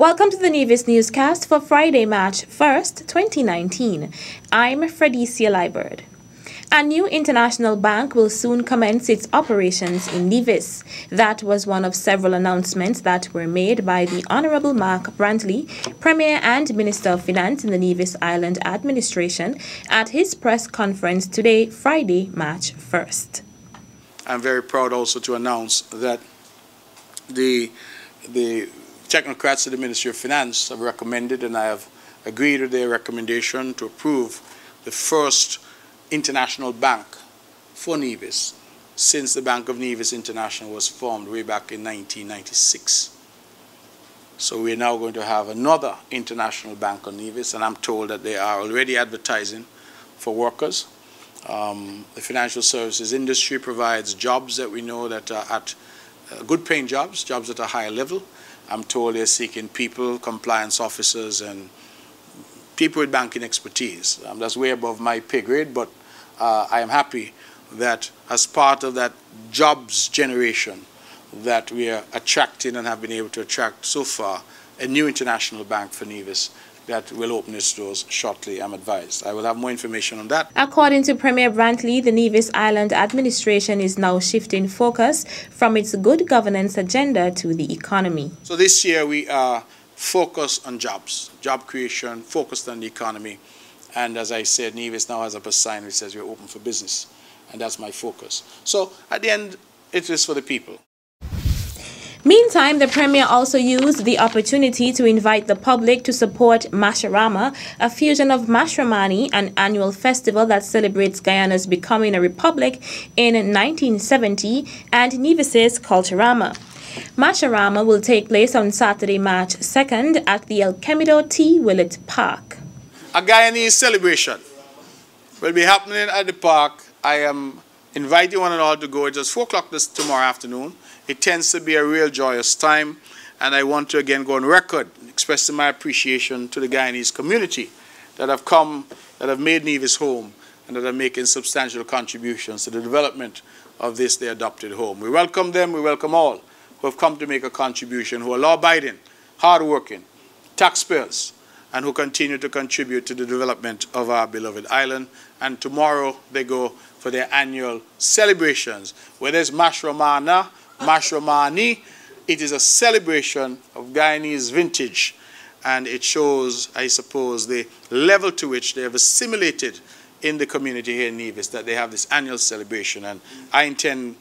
Welcome to the Nevis Newscast for Friday, March 1st, 2019. I'm Fredicia Liebert. A new international bank will soon commence its operations in Nevis. That was one of several announcements that were made by the Honorable Mark Brantley, Premier and Minister of Finance in the Nevis Island Administration, at his press conference today, Friday, March 1st. I'm very proud also to announce that the technocrats of the Ministry of Finance have recommended, and I have agreed with their recommendation, to approve the first international bank for Nevis since the Bank of Nevis International was formed way back in 1996. So we're now going to have another international bank on Nevis, and I'm told that they are already advertising for workers. The financial services industry provides jobs that we know that are at good paying jobs, jobs at a higher level. I'm told they're seeking people, compliance officers, and people with banking expertise. That's way above my pay grade, but I am happy that as part of that jobs generation that we are attracting and have been able to attract so far a new international bank for Nevis that will open its doors shortly, I'm advised. I will have more information on that. According to Premier Brantley, the Nevis Island Administration is now shifting focus from its good governance agenda to the economy. So this year we are focused on jobs, job creation, focused on the economy. And as I said, Nevis now has a sign which says we're open for business. And that's my focus. So at the end, it is for the people. Meantime, the Premier also used the opportunity to invite the public to support Masharama, a fusion of Mashramani, an annual festival that celebrates Guyana's becoming a republic in 1970, and Nevis's Culturama. Masharama will take place on Saturday, March 2nd at the El Kemido T. Willett Park. A Guyanese celebration will be happening at the park. I am inviting one and all to go. It's just 4 o'clock tomorrow afternoon. It tends to be a real joyous time, and I want to again go on record expressing my appreciation to the Guyanese community that have come, that have made Nevis home, and that are making substantial contributions to the development of this, their adopted home. We welcome them, we welcome all who have come to make a contribution, who are law-abiding, hard-working, taxpayers, and who continue to contribute to the development of our beloved island. And tomorrow they go for their annual celebrations. Where there's Mashramana, Mashramani, it is a celebration of Guyanese vintage. And it shows, I suppose, the level to which they have assimilated in the community here in Nevis, that they have this annual celebration. And I intend,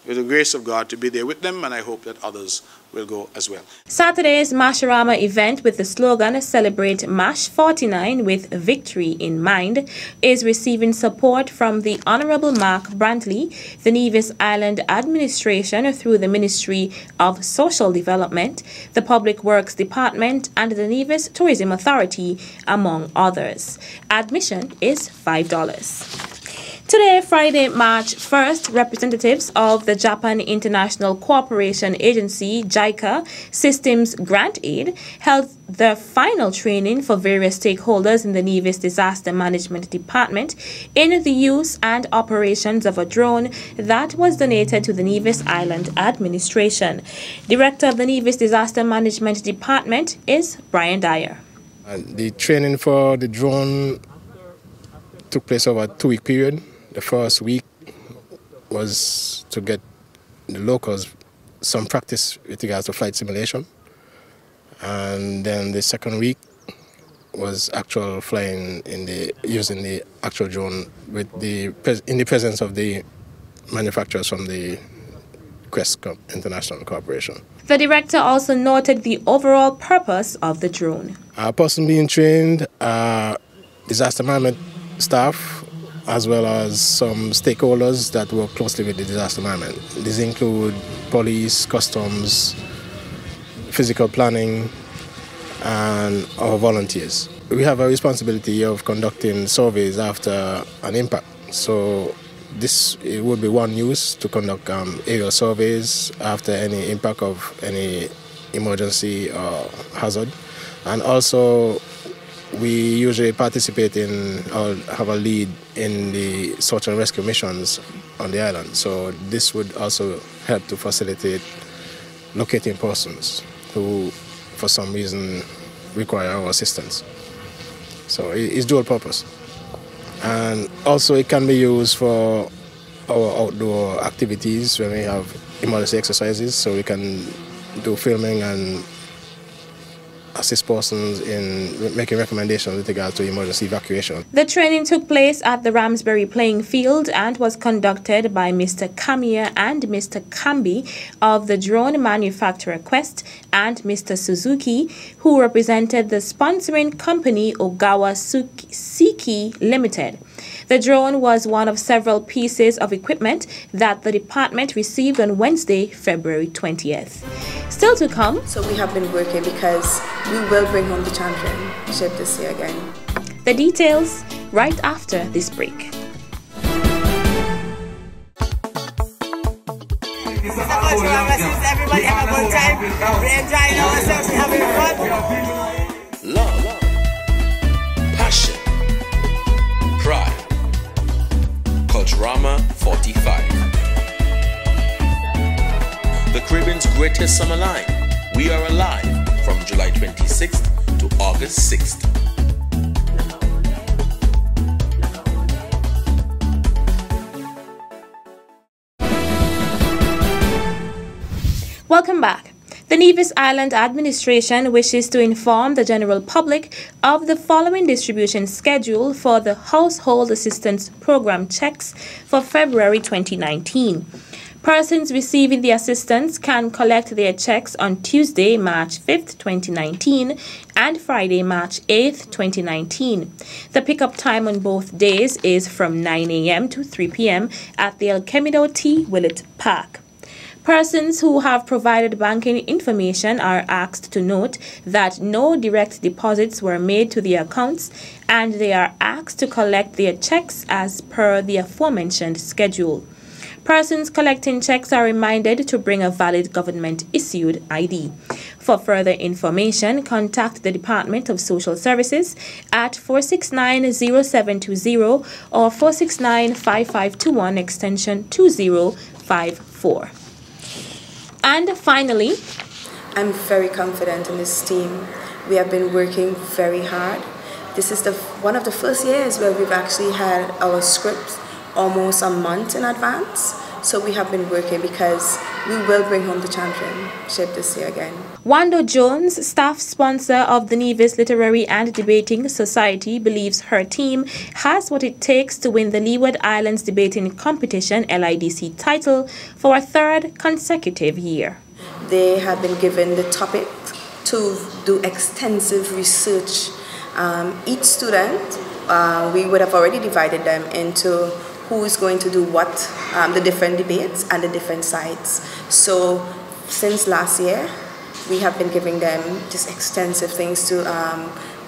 with the grace of God, to be there with them, and I hope that others will go as well. Saturday's Masharama event with the slogan Celebrate Mash 49 with Victory in Mind is receiving support from the Honorable Mark Brantley, the Nevis Island Administration through the Ministry of Social Development, the Public Works Department, and the Nevis Tourism Authority, among others. Admission is $5. Today, Friday, March 1st, representatives of the Japan International Cooperation Agency, JICA, Systems Grant Aid, held the final training for various stakeholders in the Nevis Disaster Management Department in the use and operations of a drone that was donated to the Nevis Island Administration. Director of the Nevis Disaster Management Department is Brian Dyer. The training for the drone took place over a 2-week period. The first week was to get the locals some practice with regards to flight simulation. And then the second week was actual flying using the actual drone in the presence of the manufacturers from the Quest International Corporation. The director also noted the overall purpose of the drone. A person being trained, disaster management staff, as well as some stakeholders that work closely with the disaster management. These include police, customs, physical planning, and our volunteers. We have a responsibility of conducting surveys after an impact. So it would be one use to conduct aerial surveys after any impact of any emergency or hazard. And also we usually participate in or have a lead in the search and rescue missions on the island. So this would also help to facilitate locating persons who for some reason require our assistance. So it's dual purpose. And also it can be used for our outdoor activities when we have emergency exercises, so we can do filming and assist persons in making recommendations with regard to emergency evacuation. The training took place at the Ramsbury playing field and was conducted by Mr. Kamiya and Mr. Kambi of the drone manufacturer Quest and Mr. Suzuki, who represented the sponsoring company Ogawa Siki Limited. The drone was one of several pieces of equipment that the department received on Wednesday, February 20th. Still to come. So we have been working because we will bring home the championship this year again. The details right after this break. Everybody have a good time. We're enjoying ourselves. We're having fun. Love, passion, pride. Culturama 45. The Caribbean's greatest summer line. We are alive from July 26th to August 6th. Welcome back. The Nevis Island Administration wishes to inform the general public of the following distribution schedule for the Household Assistance Program checks for February 2019. Persons receiving the assistance can collect their checks on Tuesday, March 5th, 2019 and Friday, March 8th, 2019. The pickup time on both days is from 9 a.m. to 3 p.m. at the El Cemido T. Willett Park. Persons who have provided banking information are asked to note that no direct deposits were made to their accounts, and they are asked to collect their checks as per the aforementioned schedule. Persons collecting checks are reminded to bring a valid government-issued ID. For further information, contact the Department of Social Services at 469-0720 or 469-5521 extension 2054. And finally, I'm very confident in this team. We have been working very hard. This is one of the first years where we've actually had our scripts almost a month in advance. So we have been working because we will bring home the championship this year again. Wando Jones, staff sponsor of the Nevis Literary and Debating Society, believes her team has what it takes to win the Leeward Islands Debating Competition LIDC title for a third consecutive year. They have been given the topic to do extensive research. Each student, we would have already divided them into who is going to do what, the different debates and the different sides. So since last year, we have been giving them just extensive things to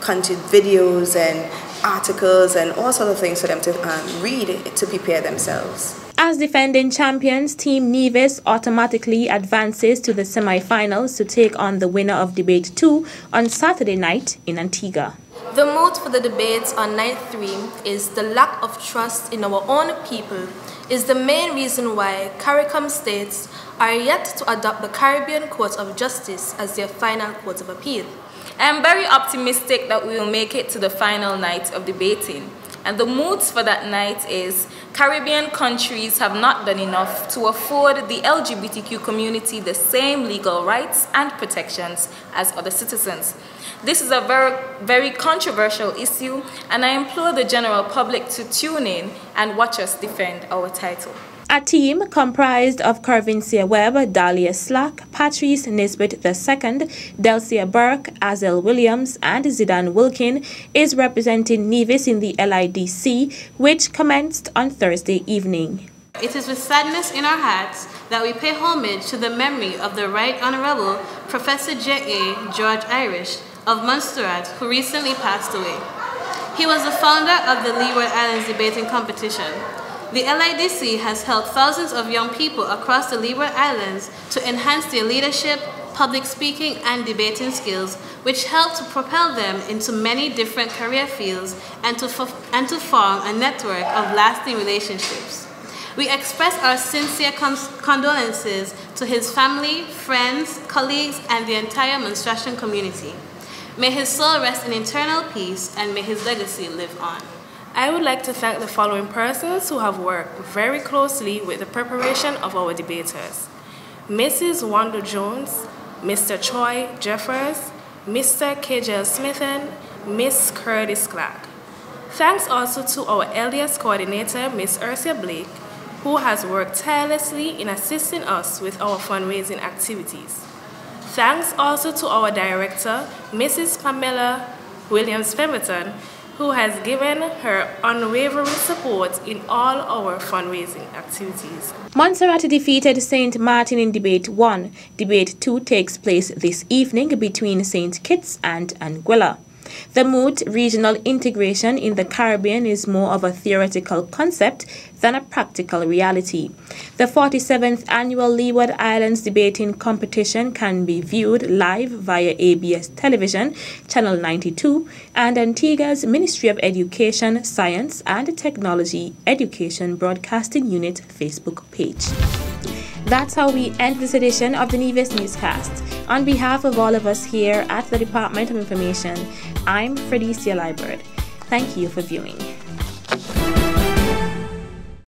content videos and articles and all sorts of things for them to read to prepare themselves. As defending champions, Team Nevis automatically advances to the semi-finals to take on the winner of Debate 2 on Saturday night in Antigua. The moot for the debates on night 3 is the lack of trust in our own people is the main reason why CARICOM states are yet to adopt the Caribbean Court of Justice as their final court of appeal. I am very optimistic that we will make it to the final night of debating. And the moods for that night is Caribbean countries have not done enough to afford the LGBTQ community the same legal rights and protections as other citizens. This is a very controversial issue, and I implore the general public to tune in and watch us defend our title. A team comprised of Carvincia Webb, Dahlia Slack, Patrice Nisbet II, Delcia Burke, Azel Williams, and Zidane Wilkin is representing Nevis in the LIDC, which commenced on Thursday evening. It is with sadness in our hearts that we pay homage to the memory of the Right Honorable Professor J.A. George Irish of Montserrat, who recently passed away. He was the founder of the Leeward Islands Debating Competition. The LIDC has helped thousands of young people across the Leeward Islands to enhance their leadership, public speaking, and debating skills, which help to propel them into many different career fields and to form a network of lasting relationships. We express our sincere condolences to his family, friends, colleagues, and the entire Monstration community. May his soul rest in eternal peace, and may his legacy live on. I would like to thank the following persons who have worked very closely with the preparation of our debaters: Mrs. Wanda Jones, Mr. Troy Jeffers, Mr. KJ Smithen, Miss Curtis Clark. Thanks also to our LDS coordinator, Miss Ursia Blake, who has worked tirelessly in assisting us with our fundraising activities. Thanks also to our director, Mrs. Pamela Williams-Pemberton, who has given her unwavering support in all our fundraising activities. Montserrat defeated St. Martin in Debate 1. Debate 2 takes place this evening between St. Kitts and Anguilla. The moot regional integration in the Caribbean is more of a theoretical concept than a practical reality. The 47th annual Leeward Islands debating competition can be viewed live via ABS Television, Channel 92, and Antigua's Ministry of Education, Science and Technology Education Broadcasting Unit Facebook page. That's how we end this edition of the Nevis Newscast. On behalf of all of us here at the Department of Information, I'm Fredicia Liebert. Thank you for viewing.